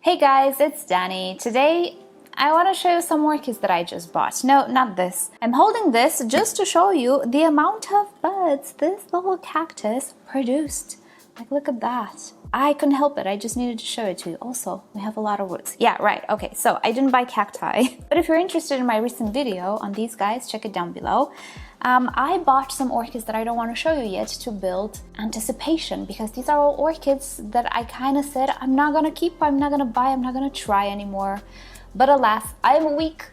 Hey guys, it's Danny. Today I want to show you some orchids that I just bought. No, not this. I'm holding this just to show you the amount of buds this little cactus produced. Like, look at that. I couldn't help it. I just needed to show it to you. Also, we have a lot of roots. Yeah, right. Okay, so I didn't buy cacti. But if you're interested in my recent video on these guys, check it down below. I bought some orchids that I don't want to show you yet to build anticipation, because these are all orchids that I kind of said I'm not going to keep, I'm not going to buy, I'm not going to try anymore. But alas, I am weak.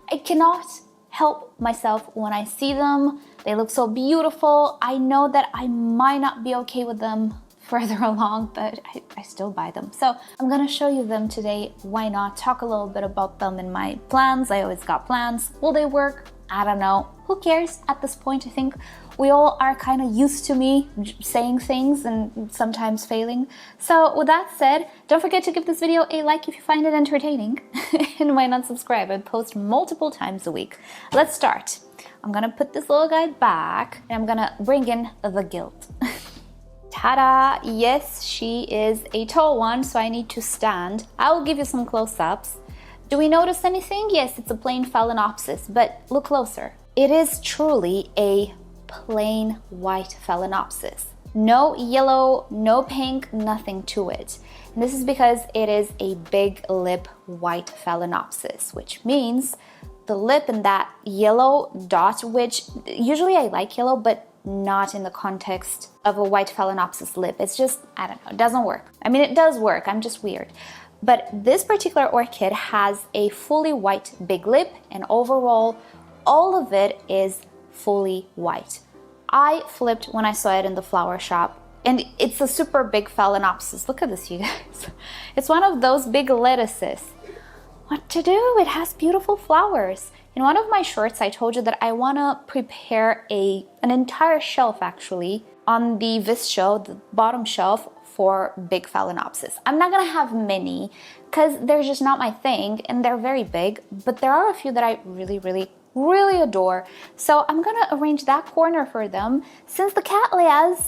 I cannot help myself when I see them. They look so beautiful. I know that I might not be okay with them further along, but I still buy them. So I'm gonna show you them today. Why not? Talk a little bit about them in my plans. I always got plans. Will they work? I don't know. Who cares at this point? I think we all are kind of used to me saying things and sometimes failing. So with that said, don't forget to give this video a like if you find it entertaining. And why not subscribe? I post multiple times a week. Let's start. I'm gonna put this little guy back and I'm gonna bring in the gilt. Ta-da! Yes, she is a tall one, so I need to stand. I will give you some close-ups. Do we notice anything? Yes, it's a plain Phalaenopsis, but look closer. It is truly a plain white Phalaenopsis. No yellow, no pink, nothing to it. And this is because it is a big lip white Phalaenopsis, which means the lip and that yellow dot, which usually I like yellow, but not in the context of a white Phalaenopsis lip. It's just, I don't know, it doesn't work. I mean, it does work, I'm just weird. But this particular orchid has a fully white big lip, and overall, all of it is fully white. I flipped when I saw it in the flower shop, and it's a super big Phalaenopsis. Look at this, you guys. It's one of those big lettuces. What to do? It has beautiful flowers. In one of my shorts, I told you that I want to prepare an entire shelf, actually, on the show, the bottom shelf, for big Phalaenopsis. I'm not gonna have many because they're just not my thing and they're very big, but there are a few that I really adore. So I'm gonna arrange that corner for them, since the Cattleyas,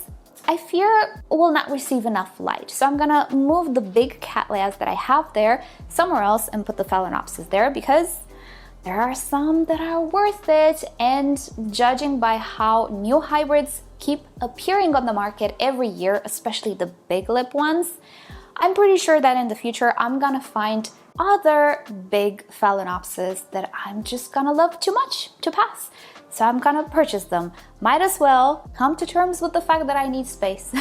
I fear, will not receive enough light. So I'm gonna move the big Cattleyas that I have there somewhere else and put the Phalaenopsis there, because there are some that are worth it. And judging by how new hybrids keep appearing on the market every year, especially the big lip ones, I'm pretty sure that in the future I'm gonna find other big Phalaenopsis that I'm just gonna love too much to pass. So I'm gonna purchase them. Might as well come to terms with the fact that I need space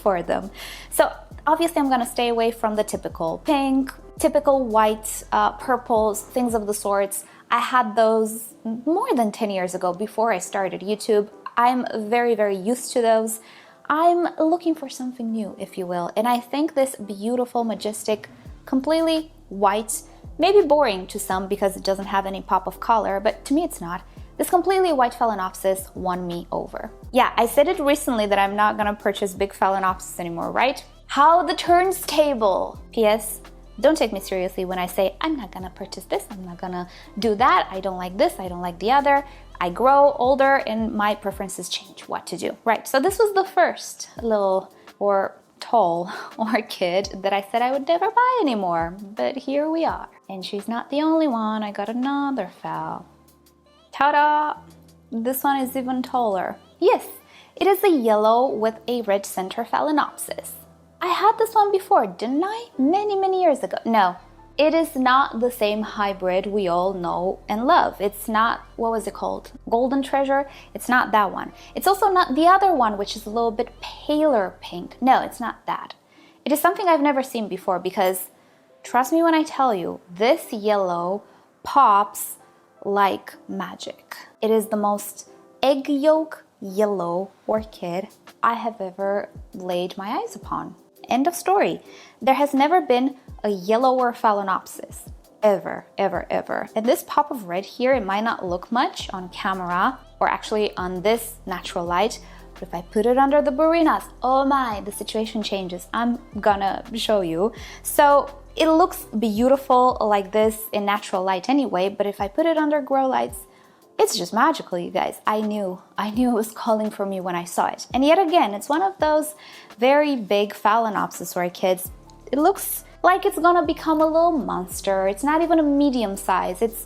for them. So obviously I'm gonna stay away from the typical pink, typical white, purples, things of the sorts. I had those more than 10 years ago before I started YouTube. I'm very used to those. I'm looking for something new, if you will. And I think this beautiful, majestic, completely white, maybe boring to some because it doesn't have any pop of color, but to me it's not. This completely white Phalaenopsis won me over. Yeah, I said it recently that I'm not gonna purchase big Phalaenopsis anymore, right? How the turnstable. P.S. Don't take me seriously when I say I'm not gonna purchase this, I'm not gonna do that, I don't like this, I don't like the other. I grow older and my preferences change what to do. Right, so this was the first little or tall orchid that I said I would never buy anymore, but here we are. And she's not the only one, I got another phal. Ta-da! This one is even taller. Yes, it is a yellow with a red center Phalaenopsis. I had this one before, didn't I? Many years ago. No, it is not the same hybrid we all know and love. It's not, what was it called? Golden Treasure? It's not that one. It's also not the other one, which is a little bit paler pink. No, it's not that. It is something I've never seen before, because trust me when I tell you, this yellow pops like magic. It is the most egg yolk yellow orchid I have ever laid my eyes upon. End of story. There has never been a yellower Phalaenopsis. Ever. And this pop of red here, it might not look much on camera or actually on this natural light, but if I put it under the Burinas, oh my, the situation changes. I'm gonna show you. So it looks beautiful like this in natural light anyway, but if I put it under grow lights, it's just magical, you guys. I knew it was calling for me when I saw it. And yet again, it's one of those very big Phalaenopsis orchids. It looks like it's gonna become a little monster. It's not even a medium size. It's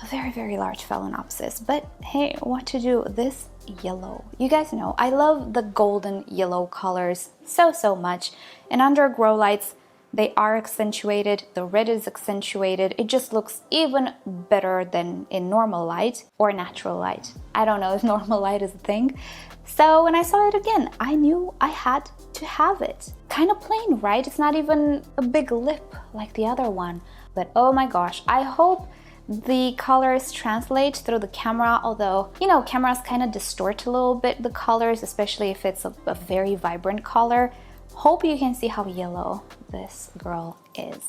a very, very large Phalaenopsis. But hey, what to do? This yellow. You guys know, I love the golden yellow colors so much. And under grow lights, they are accentuated. The red is accentuated. It just looks even better than in normal light or natural light. I don't know if normal light is a thing. So when I saw it again, I knew I had to have it. Kind of plain, right? It's not even a big lip like the other one. But oh my gosh, I hope the colors translate through the camera, although, you know, cameras kind of distort a little bit the colors, especially if it's a very vibrant color. Hope you can see how yellow this girl is.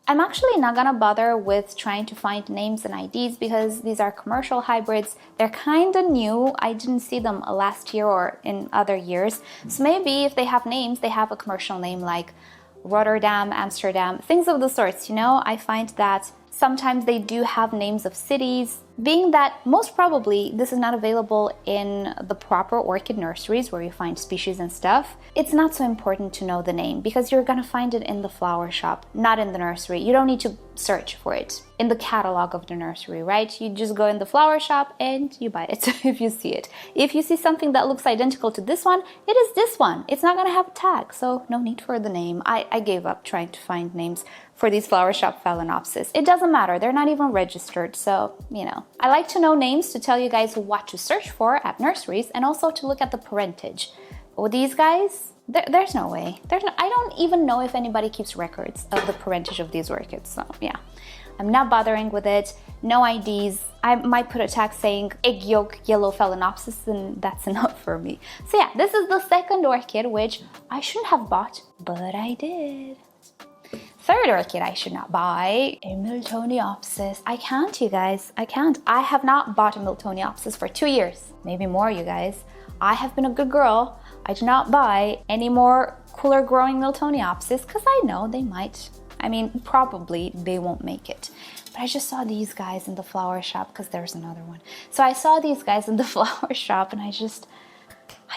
I'm actually not gonna bother with trying to find names and IDs because these are commercial hybrids. They're kind of new. I didn't see them last year or in other years. So maybe if they have names, they have a commercial name like Rotterdam, Amsterdam, things of the sorts, you know? I find that sometimes they do have names of cities, being that most probably this is not available in the proper orchid nurseries where you find species and stuff. It's not so important to know the name because you're gonna find it in the flower shop, not in the nursery. You don't need to search for it in the catalog of the nursery, right? You just go in the flower shop and you buy it if you see it. If you see something that looks identical to this one, it is this one. It's not gonna have a tag, so no need for the name. I gave up trying to find names for these flower shop Phalaenopsis. It doesn't matter, they're not even registered, so, you know. I like to know names to tell you guys what to search for at nurseries and also to look at the parentage. With these guys, there's no way. I don't even know if anybody keeps records of the parentage of these orchids, so yeah. I'm not bothering with it, no IDs. I might put a tag saying egg yolk yellow Phalaenopsis and that's enough for me. So yeah, this is the second orchid, which I shouldn't have bought, but I did. Third orchid I should not buy, a Miltoniopsis. I can't, you guys, I can't. I have not bought a Miltoniopsis for 2 years, maybe more, you guys. I have been a good girl. I do not buy any more cooler growing Miltoniopsis because I know they might, I mean, probably they won't make it. But I just saw these guys in the flower shop because there's another one. So I saw these guys in the flower shop and I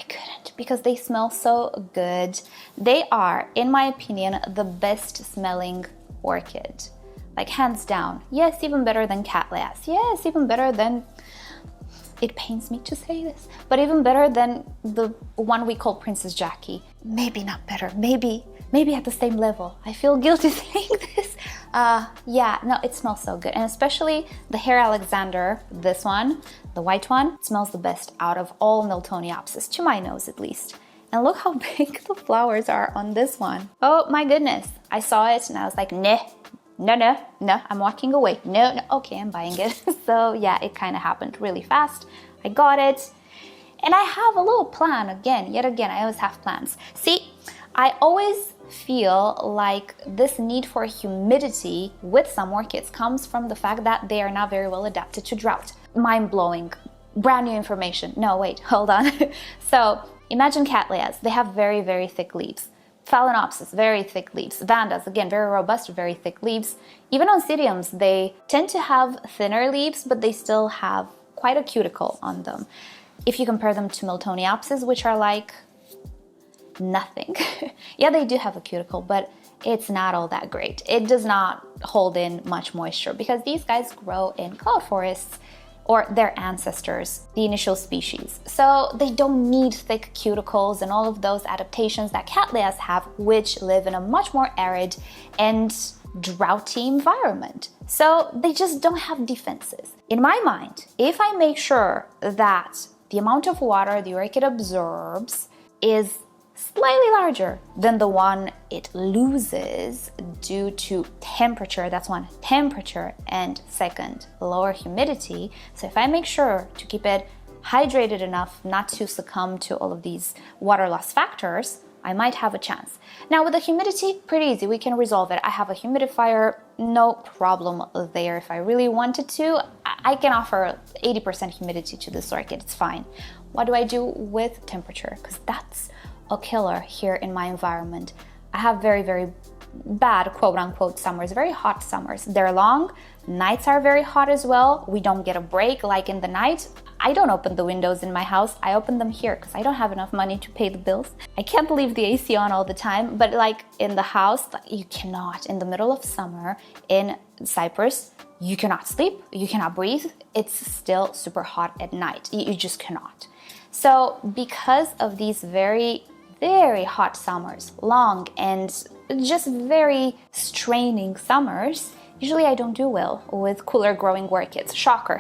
couldn't because they smell so good. They are, in my opinion, the best smelling orchid. Like hands down. Yes, even better than Cattleyas. Yes, even better than, it pains me to say this, but even better than the one we call Princess Jackie. Maybe not better, maybe at the same level. I feel guilty saying this. Yeah, no, it smells so good. And especially the Hair Alexander, this one, the white one, smells the best out of all Miltoniopsis, to my nose at least. And look how big the flowers are on this one. Oh my goodness. I saw it and I was like, no, I'm walking away. No, okay, I'm buying it. So yeah, it kind of happened really fast. I got it. And I have a little plan yet again, I always have plans. See, I always feel like this need for humidity with some orchids comes from the fact that they are not very well adapted to drought. Mind-blowing, brand new information. No, wait, hold on. So imagine Cattleyas, they have very, very thick leaves. Phalaenopsis, very thick leaves. Vandas, again, very robust, very thick leaves. Even Oncidiums, they tend to have thinner leaves, but they still have quite a cuticle on them. If you compare them to Miltoniopsis, which are like nothing. Yeah, they do have a cuticle, but it's not all that great. It does not hold in much moisture because these guys grow in cloud forests, or their ancestors, the initial species. So they don't need thick cuticles and all of those adaptations that Cattleyas have, which live in a much more arid and droughty environment. So they just don't have defenses. In my mind, if I make sure that the amount of water the orchid absorbs is slightly larger than the one it loses due to temperature, that's one, temperature, and second, lower humidity. So if I make sure to keep it hydrated enough not to succumb to all of these water loss factors, I might have a chance. Now with the humidity, pretty easy, we can resolve it. I have a humidifier, no problem there. If I really wanted to, I can offer 80% humidity to this orchid, it's fine. What do I do with temperature? Because that's a killer here in my environment. I have very, very bad quote-unquote summers, very hot summers. They're long, nights are very hot as well. We don't get a break like in the night. I don't open the windows in my house. I open them here because I don't have enough money to pay the bills. I can't leave the AC on all the time, but like in the house, you cannot. In the middle of summer in Cyprus, you cannot sleep, you cannot breathe. It's still super hot at night. You just cannot. So because of these very, very hot summers, long and just very straining summers, usually I don't do well with cooler growing orchids, shocker.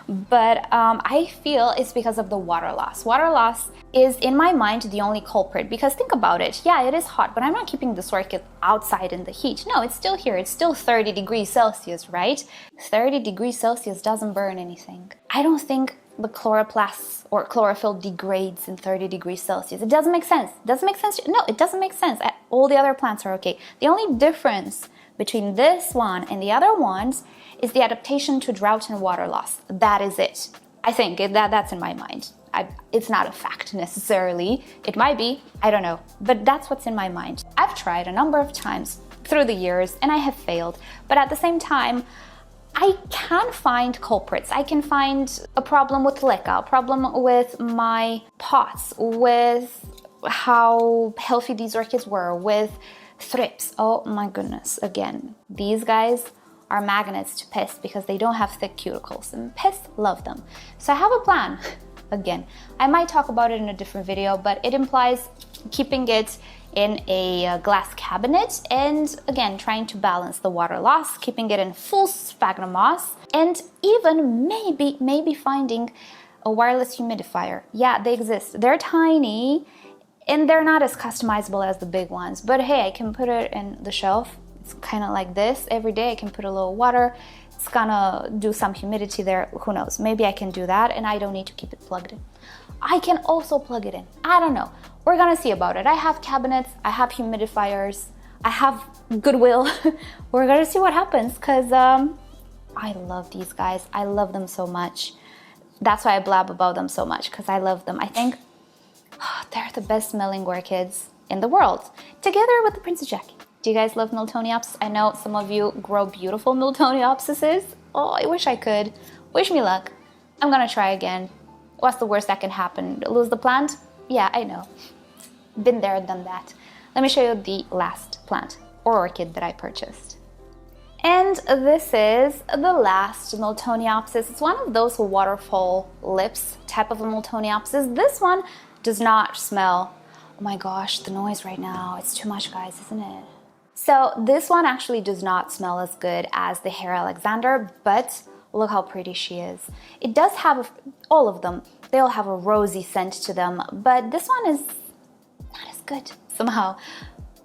But I feel it's because of the water loss. Water loss is, in my mind, the only culprit, because think about it. Yeah, it is hot, but I'm not keeping this orchid outside in the heat. No, it's still here. It's still 30 degrees Celsius, right? 30 degrees Celsius doesn't burn anything. I don't think the chloroplasts or chlorophyll degrades in 30 degrees Celsius. It doesn't make sense. Doesn't make sense? No, it doesn't make sense. All the other plants are okay. The only difference between this one and the other ones is the adaptation to drought and water loss. That is it. I think that's in my mind. It's not a fact necessarily. It might be, I don't know, but that's what's in my mind. I've tried a number of times through the years and I have failed, but at the same time, I can find culprits. I can find a problem with leca, a problem with my pots, with how healthy these orchids were, with thrips. Oh my goodness, again, these guys are magnets to pests because they don't have thick cuticles and pests love them. So I have a plan. Again, I might talk about it in a different video, but it implies keeping it in a glass cabinet and again trying to balance the water loss, keeping it in full sphagnum moss, and even maybe finding a wireless humidifier. Yeah, they exist. They're tiny and they're not as customizable as the big ones, but hey, I can put it in the shelf. It's kind of like this. Every day I can put a little water. It's gonna do some humidity there. Who knows? Maybe I can do that and I don't need to keep it plugged in. I can also plug it in. I don't know. We're gonna see about it. I have cabinets, I have humidifiers, I have goodwill. We're gonna see what happens because I love these guys. I love them so much. That's why I blab about them so much, because I love them. I think they're the best smelling orchids in the world, together with the Princess Jackie. Do you guys love Miltoniopsis? I know some of you grow beautiful Miltoniopsises. Oh, I wish I could. Wish me luck. I'm gonna try again. What's the worst that can happen? Lose the plant? Yeah, I know. Been there, done that. Let me show you the last plant or orchid that I purchased. And this is the last Miltoniopsis. It's one of those waterfall lips type of a Miltoniopsis. This one does not smell. Oh my gosh, the noise right now. It's too much, guys, isn't it? So this one actually does not smell as good as the Hair Alexander, but look how pretty she is. It does have, all of them, they all have a rosy scent to them, but this one is not as good somehow,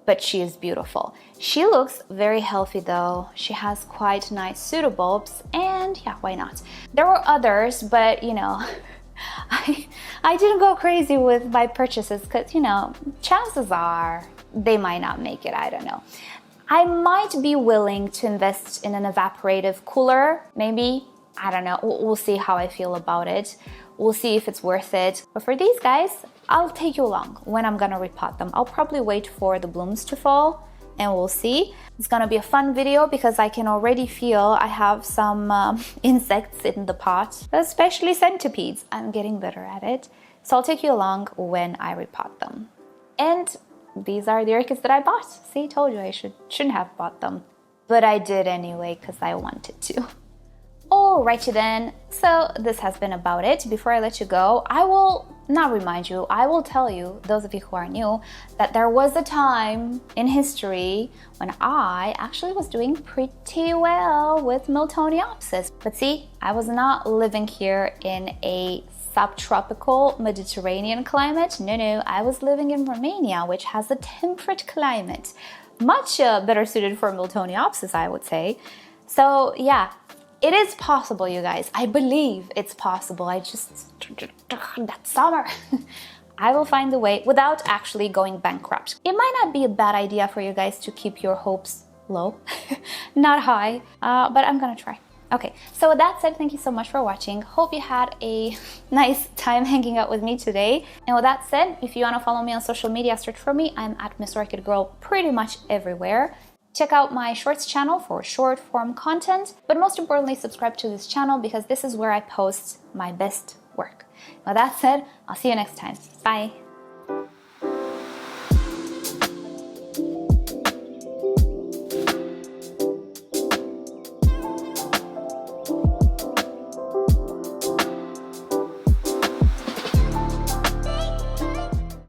but she is beautiful. She looks very healthy though. She has quite nice pseudobulbs, and yeah, why not? There were others, but you know, I didn't go crazy with my purchases because, you know, chances are they might not make it, I don't know. I might be willing to invest in an evaporative cooler, maybe. I don't know, we'll see how I feel about it. We'll see if it's worth it. But for these guys, I'll take you along when I'm gonna repot them. I'll probably wait for the blooms to fall and we'll see. It's gonna be a fun video because I can already feel I have some insects in the pot, especially centipedes. I'm getting better at it. So I'll take you along when I repot them. And these are the orchids that I bought. See, told you I shouldn't have bought them. But I did anyway because I wanted to. Alrighty then, so this has been about it. Before I let you go, I will not remind you, I will tell you, those of you who are new, that there was a time in history when I actually was doing pretty well with Miltoniopsis. But see, I was not living here in a subtropical Mediterranean climate. No, I was living in Romania, which has a temperate climate. Much better suited for Miltoniopsis, I would say. So yeah, it is possible, you guys. I believe it's possible. That summer, I will find a way without actually going bankrupt. It might not be a bad idea for you guys to keep your hopes low, not high, but I'm gonna try. Okay, so with that said, thank you so much for watching. Hope you had a nice time hanging out with me today. And with that said, if you want to follow me on social media, search for me. I'm at MissOrchidGirl pretty much everywhere. Check out my shorts channel for short form content, but most importantly, subscribe to this channel because this is where I post my best work. With that said, I'll see you next time. Bye.